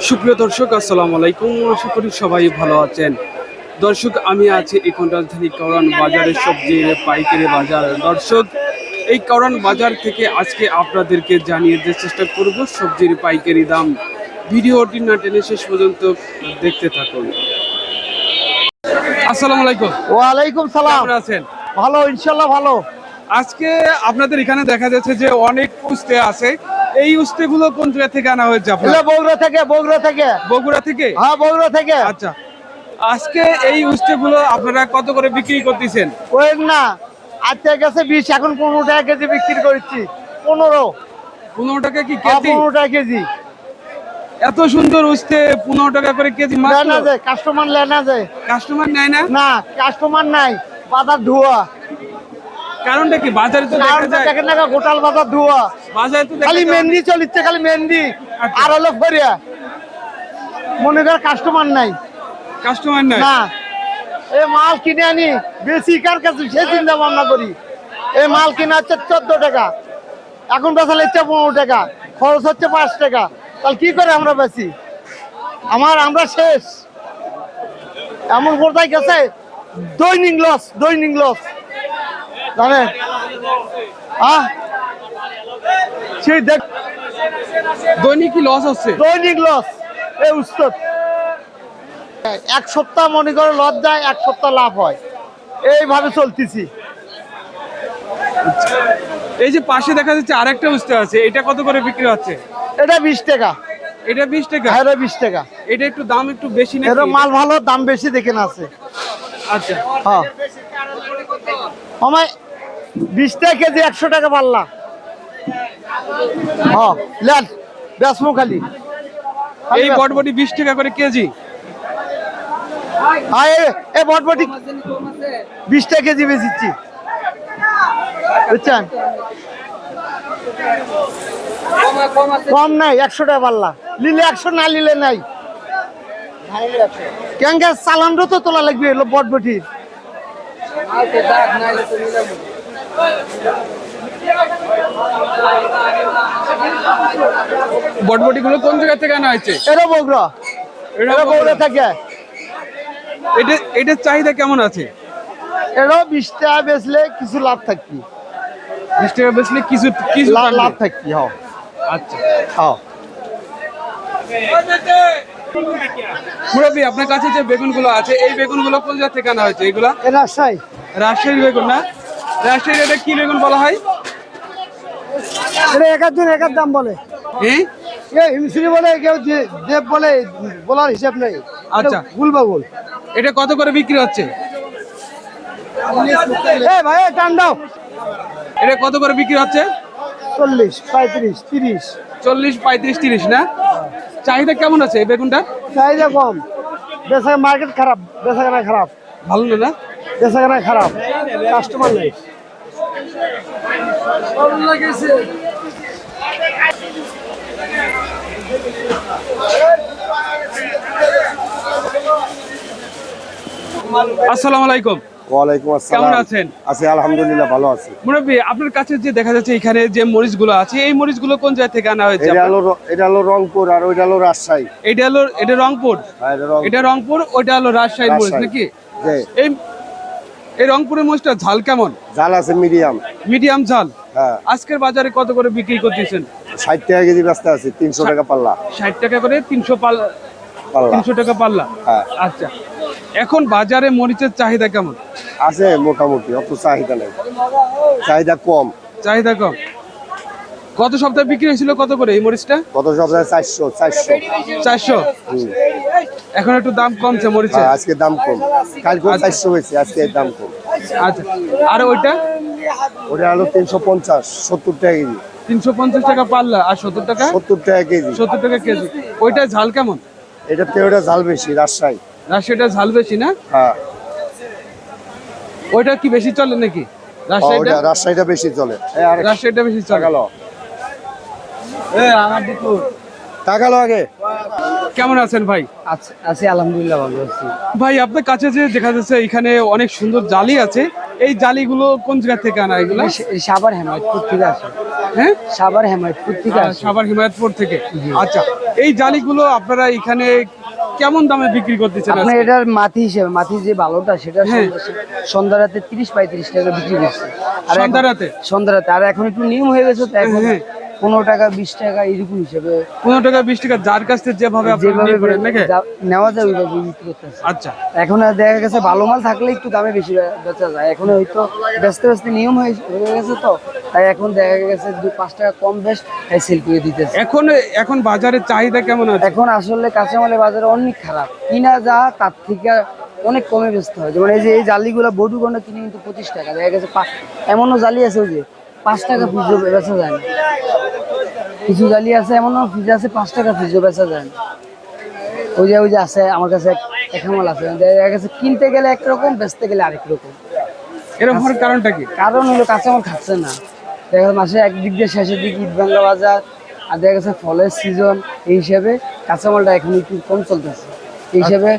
সুপ্রিয় দর্শক, আসসালামু আলাইকুম। আশা করি সবাই ভালো আছেন। দর্শক, আমি আছি এখন রাজধানী কারওয়ান বাজারের সবজির পাইকারি বাজার। দর্শক, এই কারওয়ান বাজার থেকে আজকে আপনাদেরকে জানিয়ে দেওয়ার চেষ্টা করব সবজির পাইকারি দাম। ভিডিওটি না টেনে শেষ পর্যন্ত দেখতে থাকুন। আসসালামু আলাইকুম। ওয়ালাইকুম সালাম। কেমন আছেন? ভালো, ইনশাল্লাহ ভালো। আজকে আপনাদের এখানে দেখা যাচ্ছে যে অনেক উস্তে আছে। এই উস্তেগুলো কোন জায়গা থেকে আনা হয়েছে আপনার? বগুড়া থেকে। বগুড়া থেকে? হ্যাঁ, বগুড়া থেকে। আচ্ছা, আজকে এই উস্তেগুলো আপনারা কত করে বিক্রি করতেছেন? ওই না, আজকে গেছে 20, এখন 15 টাকা কেজি বিক্রি করছি। 15 টাকা কি কেজি? 15 টাকা কেজি। এত সুন্দর উস্তে 15 টাকা করে কেজি মাত্র? লেনা যায়, কাস্টমার লেনা যায়। কাস্টমার নেয় না? না, কাস্টমার নাই, বাজার ধোয়া। কারণটা কি? বাজারে তো দেখা যায়, দেখেন না, গোটাল বাজার ধোয়া। বাজারে তো খালি মেহেন্দি চলিচ্ছে, খালি মেহেন্দি। আচ্ছা। আর হলো ফরিয়া, মনে কর কাস্টমার নাই। কাস্টমার নাই না, এই মাল কিনে আনি বেশি কার কাছে, সে চিন্তা ভাবনা করি। এই মাল কিনে হচ্ছে 14 টাকা, এখন বেচা হচ্ছে 15 টাকা, খরচ হচ্ছে 5 টাকা। তাহলে কি করে আমরা বেশি? আমরা শেষ। এমন কোথায় গেছে, দৈনিক লস জানেন। সেই দেখ, দৈনিক কি লস হচ্ছে? দৈনিক লস। এই উস্তাদ, এক সপ্তাহ মনে করে লস যায়, এক সপ্তাহ লাভ হয়, এইভাবে চলতেছি। এই যে পাশে দেখা যাচ্ছে আরেকটা উস্তে আছে, এটা কত করে বিক্রি হচ্ছে? এটা 20 টাকা। এটা 20 টাকা? এটা 20 টাকা। এটা একটু দাম একটু বেশি নাকি? এটা মাল ভালো, দাম বেশি দেখে না আছে। আচ্ছা, হ্যাঁ, আমায় 20 টাকা কেজি, 100 টাকা পাল্লা। হ্যাঁ, লেন বেসমু খালি। এই বটবটি 20 টাকা করে কেজি? এই বটবটি 20 টাকা কেজি বেচিচ্ছি, বুঝছেন? কম নাই, 100 টাকা পাল্লা। নিলে 100, না নিলে নাই। কেন চালানটা তো তোলা লাগবে বটবটির। বটবটি গুলো কোন জায়গা থেকে আনা হয়েছে? এটা বগুড়া থেকে। এটার চাহিদা কেমন আছে? এটাও 20 টাকা বেচলে কিছু লাভ থাকবি। 20 টাকা বেচলে কিছু কিছু লাভ থাকবি। হ্যাঁ, আচ্ছা। হ্যাঁ। মুরব্বী, আপনার কাছে যে বেগুনগুলো আছে, এই বেগুনগুলো কোন জায়গা থেকে আনা হয়েছে? এগুলা রাজশাহী। রাজশাহীর বেগুন না? রাজশাহীর এটা কি বেগুন বলা হয়? এটা একজন এক দাম বলে। হিমশ্রী বলে, কেউ দেব বলে, বলার হিসাব নেই। আচ্ছা, গুলবাগুল। এটা কত করে বিক্রি হচ্ছে? ভাই টান দাও। এটা কত করে বিক্রি হচ্ছে? 40, 35, 30। 40, 35, 30 না? চাহিদা কেমন আছে এই বেগুনটা? চাহিদা কম, বেচা মার্কেট খারাপ, বেচাকেনা খারাপ। ভালো না? বেচাকেনা খারাপ, কাস্টমার নেই। আসসালামু আলাইকুম। ওয়ালাইকুম আসসালাম। কেমন আছেন? আছি আলহামদুলিল্লাহ, ভালো আছি। মুরব্বী, আপনার কাছে যে দেখা যাচ্ছে এখানে যে মরিচগুলো আছে, এই মরিচগুলো কোন জায়গা থেকে আনা হয়েছে? এটা হলো রংপুর, আর ওইটা হলো রাজশাহী। এটা রংপুর, এটা রংপুর, ওইটা হলো রাজশাহীর মরিচ নাকি? এই রংপুরের মরিচটা ঝাল কেমন? ঝাল আছে মিডিয়াম ঝাল। হ্যাঁ। আজকের বাজারে কত করে বিক্রি করতেছেন? 60 টাকা কেজি ব্যস্ত আছে, 300 টাকা পাল্লা। 60 টাকা করে 300 পাল্লা। 300 টাকা পাল্লা। হ্যাঁ। আচ্ছা, এখন বাজারে মরিচের চাহিদা কেমন আছে? মোটামুটি, অত চাহিদা নেই, চাহিদা কম। চাহিদা কম। গত সপ্তাহে বিক্রি হয়েছিল কত করে এই মরিচটা? গত সপ্তাহে 400। এখন একটু দাম কমছে মরিচের। আজকে দাম কম, কালকে 400 হয়েছে, আজকে দাম কম। আচ্ছা, আর ওইটা হলো 350, 70 টাকা কেজি। 350 টাকা পাল্লা, আর 70 টাকা 70 টাকা কেজি। 70 টাকা কেজি। ওইটা ঝাল কেমন? ওটা ঝাল বেশি, রাজশাহীটা ঝাল বেশি না? হ্যাঁ। ওইটা কি বেশি চলে নাকি? রাজশাহীটা বেশি চলে। রাজশাহীটা বেশি চলে। টাকালো আগে। কেমন আছেন ভাই? আছি আলহামদুলিল্লাহ, ভালো আছি। ভাই, আপনার কাছে যে দেখা যাচ্ছে এখানে অনেক সুন্দর জালি আছে, এই জালিগুলো কোন জায়গা থেকে আনা এগুলো? সাভার হেমায়তপুর থেকে আসে। হ্যাঁ, সাভার হেমায়তপুর থেকে আসে। সাভার হিমায়তপুর থেকে। আচ্ছা, এই জালিগুলো আপনারা এখানে কেমন দামে বিক্রি করতেছেন? আপনার এটার মাটি হিসেবে, মাটি যে ভালোটা সেটা হ্যাঁ। সন্ধ্যা রাতে 30-35 টাকা বিক্রি করছে। সন্ধ্যা রাতে? সন্ধ্যা রাতে। আর এখন একটু নিয়ম হয়ে গেছে তো, এখন হ্যাঁ। 15 টাকা 20 টাকা এরকম হিসেবে 15 টাকা 20 টাকা যার কাছ থেকে যেভাবে আপনারা যেভাবে নিয়ে করেন নাকি? নেওয়া যায় ওইভাবে বিক্রি করতেছে। আচ্ছা, এখন আর দেখা গেছে ভালো মাল থাকলে একটু দামে বেশি বেচা যায়। এখন হয়তো ব্যস্ত ব্যস্ত নিয়ম হয়ে গেছে তো, তাই এখন দেখা গেছে 2-5 টাকা কম বেশ সেল করে দিতেছে। এখন বাজারে চাহিদা কেমন আছে? এখন আসলে কাঁচামালের বাজারে অনেক খারাপ, কিনা যা তার থেকে অনেক কমে বেচতে হয়। যেমন এই যে এই জালিগুলো বডু গন্ডা কিনে কিন্তু 25 টাকা, দেখা গেছে এমনও জালি আছে ওই যে 5 টাকা পিসও বেচা যায় না। কিছু জালি আছে এমনও ফিজ আছে 5 টাকা পিসও বেচা যায় না। ওই যে আছে আমার কাছে এক মাল আছে, দেখা গেছে কিনতে গেলে একরকম, বেচতে গেলে আরেক রকম। এরকম হওয়ার কারণটা কি? কারণ হলো কাঁচামাল খাচ্ছে না। দেখা গেছে মাসে একদিক দিয়ে শেষের দিকে ঈদ ভাঙ্গা বাজার, আর দেখা গেছে ফলের সিজন, এই হিসাবে কাঁচামালটা এখন একটু কম চলতেছে। এই হিসাবে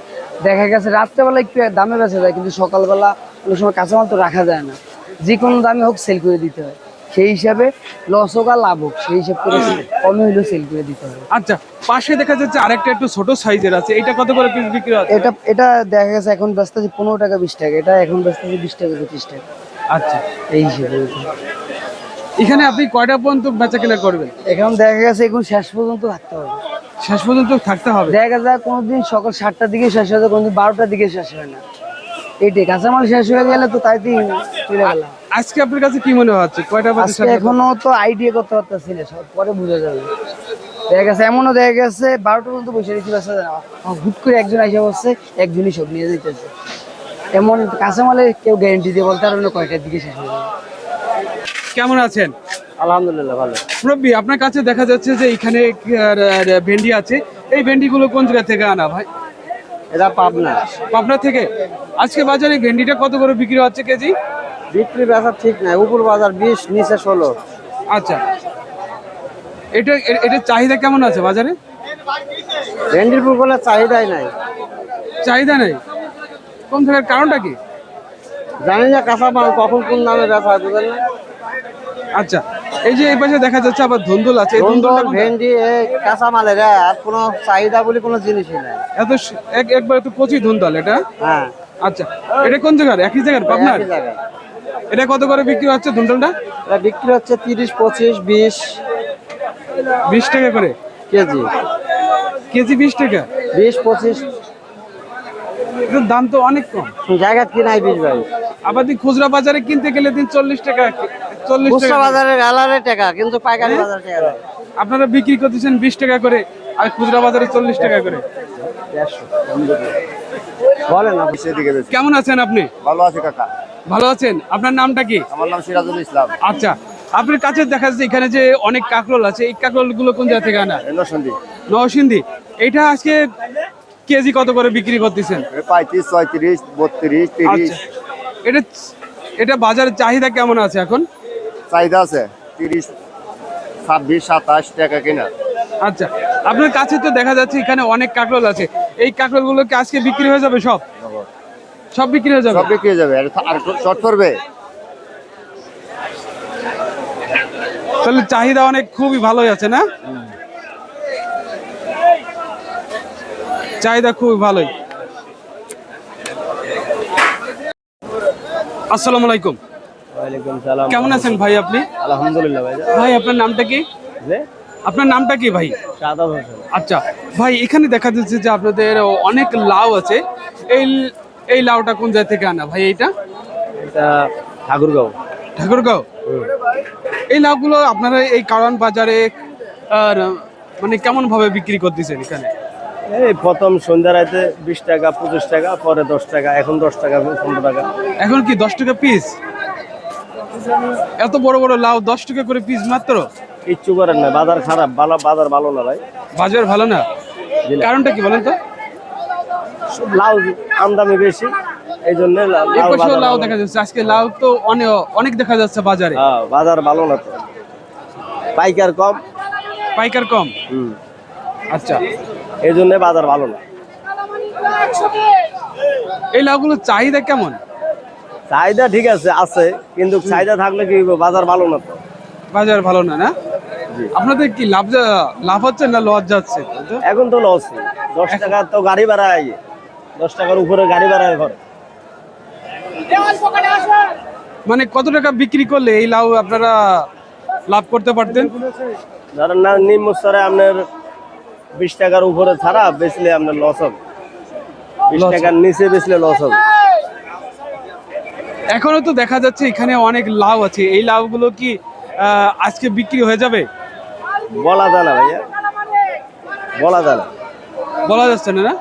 দেখা গেছে রাত্রেবেলা একটু দামে বেচা যায়, কিন্তু সকালবেলা অনেক সময় কাঁচামাল তো রাখা যায় না, যে কোনো দামে হোক সেল করে দিতে হয়। সেই হিসাবে লস হোক আর লাভ হোক, সেই হিসাব করে কমে হইলেও সেল করে দিতে হবে। আচ্ছা, পাশে দেখা যাচ্ছে আরেকটা একটু ছোট সাইজের আছে, এটা কত করে পিস বিক্রি হচ্ছে? এটা দেখা গেছে এখন বেচতেছে 15 টাকা 20 টাকা, এটা এখন বেচতেছে 20 টাকা 25 টাকা, আচ্ছা, এই হিসেবে। এখানে আপনি কয়টা পর্যন্ত বেচা কেনা করবেন? এখন দেখা গেছে এখন শেষ পর্যন্ত থাকতে হবে। শেষ পর্যন্ত থাকতে হবে? দেখা যায় কোনোদিন সকাল 7টার দিকে শেষ হয়ে যায়, কোনোদিন 12টার দিকে শেষ হয় না। এইটাই, কাঁচামাল শেষ হয়ে গেলে তো তাইতেই চলে গেল। আজকে আপনার কাছে কি মনে হচ্ছে কয়টা পর্যন্ত? আজকে এখনো তো আইডিয়া করতে পারতেছি না, সব পরে বোঝা যাবে। দেখা গেছে এমনও দেখা গেছে 12টা পর্যন্ত বসে রেখে বাসা হুট করে একজন আইসা বসছে, একজনই সব নিয়ে যেতেছে। এমন কাঁচামালে কেউ গ্যারেন্টি দিয়ে বলতে পারবে না কয়টার দিকে শেষ হয়ে যাবে। কেমন আছেন? আলহামদুলিল্লাহ ভালো। মুরব্বী, আপনার কাছে দেখা যাচ্ছে যে এখানে ভেন্ডি আছে, এই ভেন্ডিগুলো কোন জায়গা থেকে আনা ভাই? এটা পাবনা। পাবনা থেকে। আজকে বাজারে ভেন্ডিটা কত করে বিক্রি হচ্ছে কেজি? বিক্রি বেচা ঠিক নাই, উপর বাজার 20, নিচে 16। আচ্ছা, এটা চাহিদা কেমন আছে বাজারে? ভেন্ডির পুকুরে চাহিদাই নাই। চাহিদা নেই, কম থাকার কারণটা কি? জানি না কাঁচামাল কখন কোন দামে বেচা হয়, বুঝলেন না। আচ্ছা, এই যে এই পাশে দেখা যাচ্ছে আবার ধুন্দুল আছে, এই ধুন্দুলটা কোনটা? ভেন্ডি কাঁচামালের আর কোনো চাহিদা বলে কোনো জিনিসই নাই। এত একবার তো কচি ধুন্দুল এটা। হ্যাঁ, আচ্ছা, এটা কোন জায়গার? একই জায়গার, পাবনার? একই জায়গায়। এটা কত করে বিক্রি হচ্ছে ধুন্দুলটা? এটা বিক্রি হচ্ছে 30, 25, 20 20 টাকা করে কেজি। কেজি 20 টাকা? 20, 25 এটার দাম তো অনেক কম। জায়গা কিনাই 20, 22। আবার খুচরা বাজারে কিনতে গেলে দিন 40 টাকা, 40 খুচরা টাকা। বাজারে গালারে টাকা, কিন্তু পাইকারি বাজারে টাকা নাই। আপনারা বিক্রি করতেছেন 20 টাকা করে, আর খুচরা বাজারে 40 টাকা করে। বলেন না। সেদিকে বেশি। কেমন আছেন আপনি? ভালো আছে কাকা। ভালো আছেন? আপনার নামটা কি? আমার নাম সিরাজুল ইসলাম। আচ্ছা, আপনার কাছে দেখা যাচ্ছে এখানে যে অনেক কাঁকরোল আছে, এই কাঁকরোল গুলো কোন জায়গা থেকে আনা? নরসিংদী। নরসিংদী। এটা আজকে কেজি কত করে বিক্রি করতেছেন? 35, 36, 32, 30। আচ্ছা, এটা বাজারের চাহিদা কেমন আছে এখন? চাহিদা আছে 30, 26, 27 টাকা কিনা। আচ্ছা, আপনার কাছে তো দেখা যাচ্ছে এখানে অনেক কাঁকরোল আছে, এই কাঁকরোল গুলো কি আজকে বিক্রি হয়ে যাবে? সব বিক্রি হয়ে যাবে? সব বিক্রি হয়ে যাবে, আর শর্ট করবে। তাহলে চাহিদা অনেক খুবই ভালোই আছে না? চাহিদা খুবই ভালোই। আসসালামু আলাইকুম। ওয়ালাইকুম সালাম। কেমন আছেন ভাই আপনি? আলহামদুলিল্লাহ ভাই। ভাই আপনার নামটা কি? আপনার নামটা কি ভাই? সাদাব হোসেন। আচ্ছা ভাই, এখানে দেখা যাচ্ছে যে আপনাদের অনেক লাউ আছে, এই এই লাউটা কোন জায়গা থেকে আনা ভাই? এইটা এটা ঠাকুরগাঁও। ঠাকুরগাঁও। এই লাউগুলো আপনারা এই কারণ বাজারে মানে কেমন ভাবে বিক্রি করতেছেন এখানে? এই প্রথম সন্ধ্যা রাতে 20 টাকা 25 টাকা, পরে 10 টাকা, এখন 10 টাকা 15 টাকা। এখন কি 10 টাকা পিস? এত বড় বড় লাউ 10 টাকা করে পিস মাত্র? কিচ্ছু করেন না, বাজার খারাপ, বাজার ভালো না ভাই। বাজার ভালো না, কারণটা কি বলেন তো? লাউ আমদানি বেশি, এই জন্য এই পাশে লাউ দেখা যাচ্ছে, আজকে লাউ তো অনেক দেখা যাচ্ছে বাজারে। বাজার ভালো না তো, পাইকার কম। পাইকার কম? আচ্ছা, এই জন্য বাজার ভালো না। এই লাউগুলোর চাহিদা কেমন? চাহিদা ঠিক আছে আছে, কিন্তু চাহিদা থাকলে কি হইবো, বাজার ভালো না তো। বাজার ভালো না, না? আপনাদের কি লাভ হচ্ছে না লস যাচ্ছে? এখন তো লস, 10 টাকা তো গাড়ি ভাড়া, 10 টাকার উপরে গাড়ি ভাড়া ঘরে। মানে কত টাকা বিক্রি করলে এই লাউ আপনারা লাভ করতে পারতেন? ধরেন না, নিম্ন স্তরে আপনার 20 টাকার উপরে ছাড়া বেচলে আপনার লস হবে, 20 Loss টাকার নিচে বেচলে লস হবে। এখনো তো দেখা যাচ্ছে এখানে অনেক লাউ আছে, এই লাউগুলো কি আজকে বিক্রি হয়ে যাবে? বলা যায় না ভাইয়া, বলা যায় না। বলা যাচ্ছে না, না?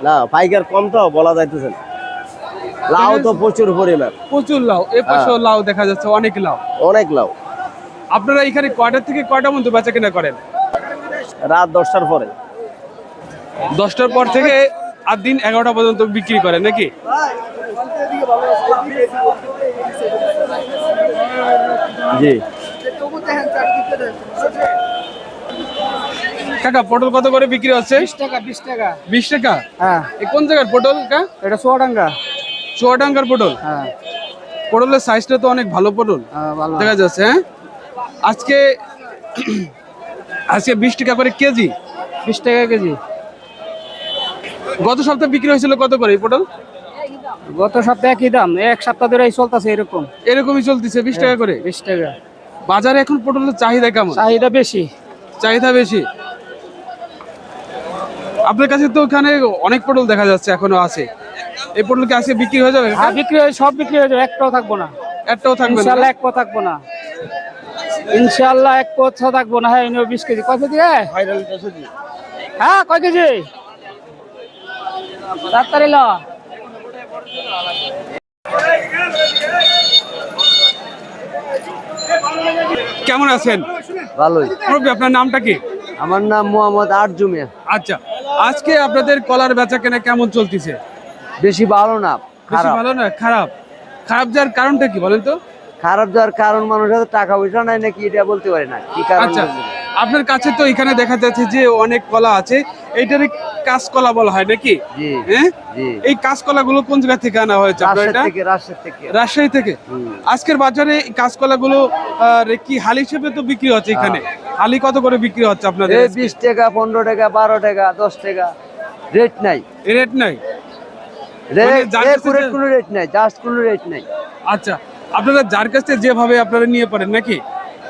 না, পাইকার কম তো বলা যাইতেছে না। লাউ তো প্রচুর পরিমাণ, প্রচুর লাউ, এ পাশে লাউ দেখা যাচ্ছে, অনেক লাউ। অনেক লাউ। আপনারা এখানে কয়টা থেকে কয়টা মধ্যে বেচা কেনা করেন? রাত 10টার পরে। 10টার পর থেকে আর দিন 11টা পর্যন্ত বিক্রি করেন নাকি? জি। কাকা পটল কত করে বিক্রি হচ্ছে? 20 টাকা 20 টাকা। 20 টাকা? হ্যাঁ, এই কোন জায়গার পটল কা? এটা চুয়াডাঙ্গা। চুয়াডাঙ্গার পটল? হ্যাঁ, পটলের সাইজটা তো অনেক ভালো পটল ভালো। দেখা যাচ্ছে। হ্যাঁ, আজকে আজকে 20 টাকা করে কেজি। 20 টাকা কেজি। গত সপ্তাহে বিক্রি হয়েছিল কত করে এই পটল? গত সপ্তাহে একই দাম, এক সপ্তাহ ধরে চলতেছে এরকম। এরকমই চলতেছে 20 টাকা করে। 20 টাকা। বাজারে এখন পটলের চাহিদা কেমন? চাহিদা বেশি। চাহিদা বেশি। আপনার কাছে তো ওখানে অনেক পটল দেখা যাচ্ছে, এখনো আছে। এই পটল কি আজকে বিক্রি হয়ে যাবে? হ্যাঁ, বিক্রি হয়, সব বিক্রি হয়ে যাবে, একটাও থাকবো না। একটাও থাকবে না? ইনশাআল্লাহ এক পথ থাকবো না। ইনশাআল্লাহ এক পথ থাকবো না। হ্যাঁ, 20 কেজি। কয় কেজি? হ্যাঁ, কয় কেজি? তাড়াতাড়ি ল। কেমন আছেন? ভালোই। মুরব্বি, আপনার নামটা কি? আমার নাম মোহাম্মদ আরজু মিয়া। আচ্ছা, আজকে আপনাদের কলার বেচা কেনা কেমন চলতেছে? বেশি ভালো না, বেশি ভালো না, খারাপ? খারাপ যাওয়ার কারণটা কি বলেন তো? খারাপ যাওয়ার কারণ মানুষের টাকা পয়সা নাই নাকি, এটা বলতে পারি না কি কারণ। আচ্ছা, আপনার কাছে তো এখানে দেখা যাচ্ছে যে অনেক কলা আছে, এইটারই কাঁচকলা বলা হয় নাকি? জি, হ্যাঁ, জি। এই কাঁচকলা গুলো কোন জায়গা থেকে আনা হয়েছে আপনার? এটা রাজশাহী থেকে। রাজশাহী থেকে। আজকের বাজারে এই কাঁচকলা গুলো কি হালি হিসেবে তো বিক্রি হচ্ছে এখানে? হালি কত করে বিক্রি হচ্ছে আপনাদের? 20 টাকা, 15 টাকা, 12 টাকা, 10 টাকা, রেট নাই। রেট নাই? মানে যার কাছে যে- কোনো রেট নাই, জাস্ট কোনো রেট নাই। আচ্ছা, আপনারা যার কাছ থেকে যেভাবে আপনারা নিয়ে পারেন নাকি?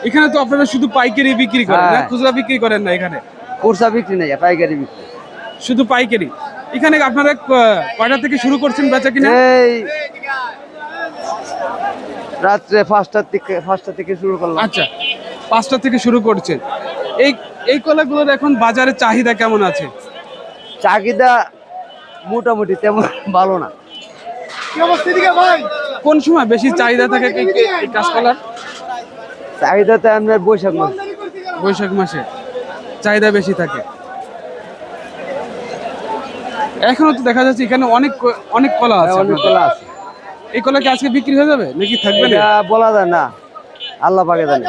এখানে তো আপনারা শুধু পাইকারি বিক্রি করেন না, হ্যাঁ। খুচরা বিক্রি করেন না এখানে? খুচরা বিক্রি নাই, পাইকারি বিক্রি। শুধু পাইকারি। এখানে আপনারা কয়টা থেকে শুরু করছেন বেচা কিনা? এই রাত্রে 5টা থেকে শুরু করলাম। আচ্ছা, 5টা থেকে শুরু করছেন। এই এই কলাগুলোর এখন বাজারে চাহিদা কেমন আছে? চাহিদা মোটামুটি তেমন ভালো না। কোন সময় বেশি চাহিদা থাকে এই কাঁচকলার? চাহিদাতে আপনার বৈশাখ মাস। বৈশাখ মাসে চাহিদা বেশি থাকে। এখনো তো দেখা যাচ্ছে এখানে অনেক কলা আছে। অনেক আপনাদের। কলা আছে। এই কলা কি আজকে বিক্রি হয়ে যাবে নাকি থাকবে না? এটা বলা যায় না, আল্লাহ পাকে জানে।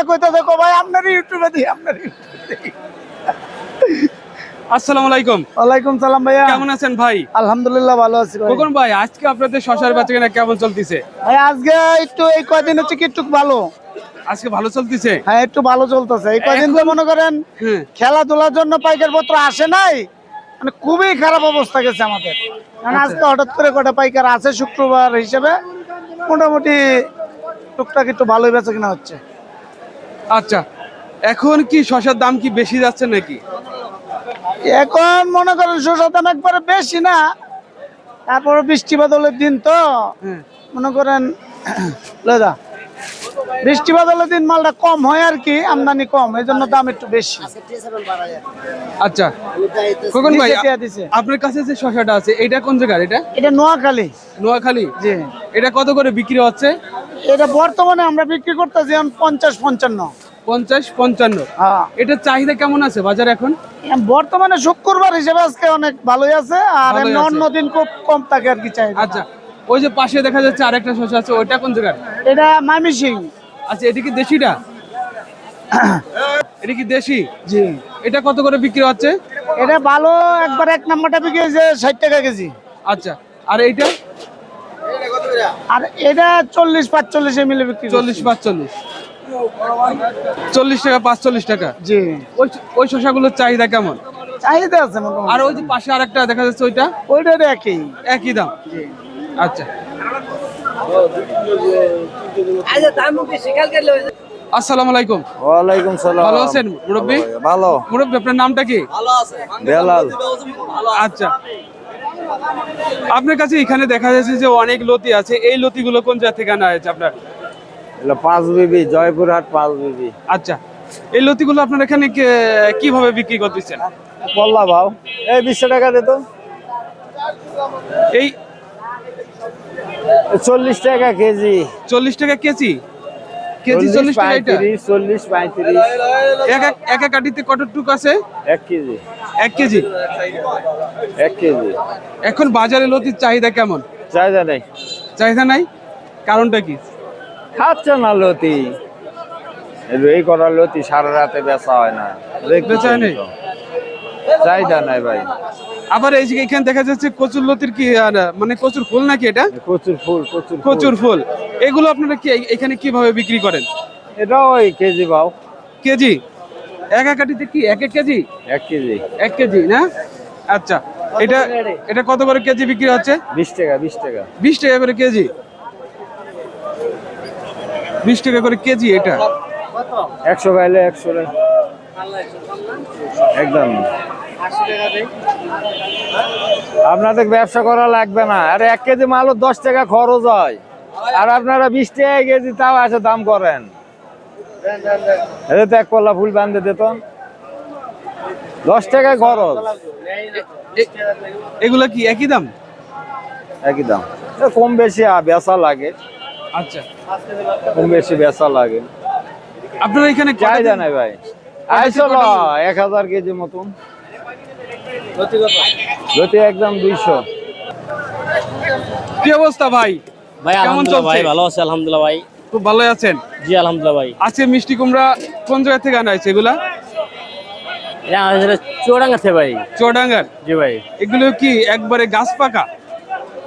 কইতে দেখো ভাই, আপনার ইউটিউবে দিই, আপনার আসসালামু আলাইকুম। ওয়ালাইকুম সালাম ভাইয়া। কেমন আছেন ভাই? আলহামদুলিল্লাহ ভালো আছি ভাই। খোকন ভাই, আজকে আপনাদের শশার বেচা কেনা কেমন চলতেছে? ভাই আজকে একটু এই কয়দিন হচ্ছে কি একটু ভালো। আজকে ভালো চলতেছে? হ্যাঁ, একটু ভালো চলতেছে। এই কয়দিন তো মনে করেন হ্যাঁ। খেলাধুলার জন্য পাইকার পত্র আসে নাই, মানে খুবই খারাপ অবস্থা গেছে আমাদের। কারণ আজকে হঠাৎ করে কটা পাইকার আছে শুক্রবার হিসেবে, মোটামুটি টুকটাক একটু ভালোই বেচা কিনা হচ্ছে। আচ্ছা, এখন কি শশার দাম কি বেশি যাচ্ছে নাকি? এখন মনে করেন শসার দাম একবারে বেশি না, তারপরে বৃষ্টি বাদলের দিন তো হ্যাঁ। মনে করেন দাদা বৃষ্টি বাদলের দিন মালটা কম হয় আর কি, আমদানি কম, এই জন্য দাম একটু বেশি। আচ্ছা, খোকন ভাই, নিচে দেয়া দিছে। আপনার কাছে যে শশাটা আছে এটা কোন জায়গার? এটা এটা নোয়াখালী। নোয়াখালী? জি। এটা কত করে বিক্রি হচ্ছে? এটা বর্তমানে আমরা বিক্রি করতেছি 50-55। 50-55। হ্যাঁ, এটার চাহিদা কেমন আছে বাজারে এখন? বর্তমানে শুক্রবার হিসেবে আজকে অনেক ভালোই আছে, আর ভালোই এমনি আছে। অন্য দিন খুব কম থাকে আর কি চাহিদা। আচ্ছা, ওই যে পাশে দেখা যাচ্ছে আরেকটা শশা আছে, ওইটা কোন জায়গার? এটা ময়মনসিংহ। আচ্ছা, এটা কি দেশিটা? এটা কি দেশি? জি। এটা কত করে বিক্রি হচ্ছে? এটা ভালো একবার 1 নাম্বারটা বিক্রি হয়েছে 60 টাকা কেজি। আচ্ছা, আর এইটা আর এটা 40-45 এমএল বিক্রি 40-45, 40 টাকা 45 টাকা। জি। ওই ওই শসাগুলোর চাহিদা কেমন? চাহিদা আছে মোটামুটি। আর ওই যে পাশে আরেকটা দেখা যাচ্ছে, ওইটা ওইটা একই। একই দাম? আচ্ছা, আসসালামু আলাইকুম। ওয়ালাইকুম সালাম। ভালো আছেন মুরব্বী? ভালো। মুরব্বী, আপনার নামটা কি? বেলাল। আচ্ছা, আপনার কাছে এখানে দেখা যাচ্ছে যে অনেক লতি আছে, এই লতিগুলো কোন জায়গা থেকে আনা হয়েছে আপনার? পাঁচ বিবি, জয়পুরহাট পাঁচ বিবি। আচ্ছা, এই লতিগুলো আপনার এখানে কিভাবে বিক্রি করতেছেন? বললা ভাও এই 20 টাকা দে তো। এই 40 টাকা কেজি। 40 টাকা কেজি? কেজি 40 টাকা? এটা 40-35। এক এক আটিতে কতটুকু আছে? 1 কেজি। 1 কেজি। 1 কেজি। এখন বাজারে লতির চাহিদা কেমন? চাহিদা নেই। চাহিদা নাই, কারণটা কি? খাচ্ছে না লতি। এই করার লতি সারা রাতে বেচা হয় না। বেচা হয় নাই? চাহিদা নাই ভাই। আবার এই যে এখানে দেখা যাচ্ছে কচুর লতির কি মানে কচুর ফুল নাকি এটা? প্রচুর ফুল, কচুর ফুল। এগুলো আপনারা কি এখানে কিভাবে বিক্রি করেন? এটা ওই কেজি ভাও। কেজি? এক এক আটিতে কি 1 কেজি? 1 কেজি। 1 কেজি না? আচ্ছা, এটা কত করে কেজি বিক্রি হচ্ছে? 20 টাকা। 20 টাকা। 20 টাকা করে কেজি? 20 টাকা করে কেজি এটা? 100 গাইলে 100 টাকা একদম। আপনাদের ব্যবসা করা লাগবে না। আরে 1 কেজি মালও 10 টাকা খরচ হয়, আর আপনারা 20 টাকা কেজি তাও আছে দাম করেন। এটা তো 1 পল্লা ফুল বান্ধে দিত, 10 টাকা খরচ। এগুলা কি একই দাম? একই দাম। কম বেশি বেচা লাগে। আচ্ছা, কম বেশি বেচা লাগে। আপনারা এখানে চাহিদা নাই ভাই। আইসলো 1000 কেজি মতন লতি একদম 200। কি অবস্থা ভাই? ভাই কেমন আলহামদুলিল্লাহ চলছে? ভাই ভালো আছে আলহামদুলিল্লাহ ভাই। খুব ভালো আছেন? জি আলহামদুলিল্লাহ ভাই। আজকে মিষ্টি কুমড়া কোন জায়গা থেকে আনা হয়েছে এগুলা? এটা আমাদের চুয়াডাঙ্গা থেকে ভাই। চুয়াডাঙ্গার? জি ভাই। এগুলো কি একবারে গাছ পাকা?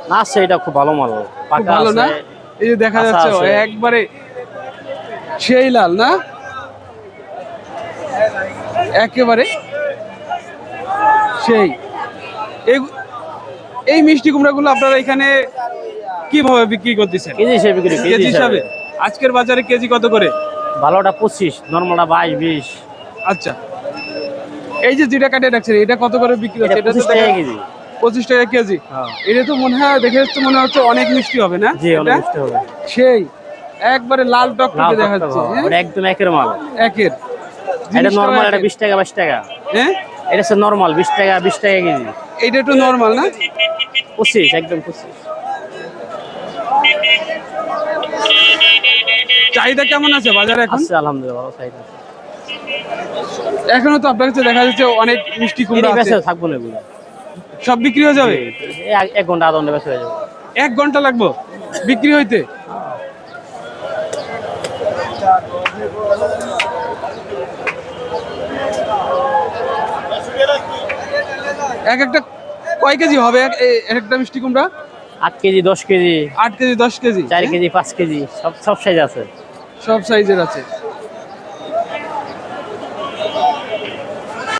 না আছে, এটা খুব ভালো মাল, খুব পাকা ভালো না? আছে। এই যে দেখা আচ্ছা, যাচ্ছে আছে। একবারে সেই লাল না, একেবারে সেই। এই মিষ্টি কুমড়াগুলো আপনারা এখানে কিভাবে বিক্রি করতেছেন? কেজি হিসেবে বিক্রি, কেজি হিসাবে? আজকের বাজারে কেজি কত করে? ভালোটা 25, নরমালটা 22-20। আচ্ছা, এই যে যেটা কাটে রাখছেন এটা কত করে বিক্রি হচ্ছে? এটা 25 টাকা কেজি। 25 টাকা কেজি? হ্যাঁ। এটা তো মনে হয় দেখে যাচ্ছে, মনে হচ্ছে অনেক মিষ্টি হবে না? জি অনেক এটা? মিষ্টি হবে। সেই একবারে লাল টক লাল দেখা টকটক যাচ্ছে। হবে। হ্যাঁ? ওটা একদম একের মাল। একের? এটা জিনিসটাও নরমাল, এটা একের। 20 টাকা 22 টাকা। হ্যাঁ, এটা হচ্ছে নরমাল 20 টাকা 20 টাকা কেজি। এটা একটু নরমাল না? 25 একদম 25। চাহিদা কেমন আছে বাজারে এখন? আছে আলহামদুলিল্লাহ ভালো চাহিদা। এখনো তো আপনার কাছে দেখা যাচ্ছে অনেক মিষ্টি কুমড়া এই আছে, বেঁচে থাকবো না এগুলো। সব বিক্রি হয়ে যাবে? এই 1 ঘন্টা আধা ঘন্টা বেঁচে হয়ে যাবে। 1 ঘন্টা লাগবে বিক্রি হইতে? এক একটা কয় কেজি হবে এক একটা মিষ্টি কুমড়া? 8 KG 10 KG 8 KG 10 KG? 4 KG 5 KG সব সাইজ আছে। সব সাইজের আছে।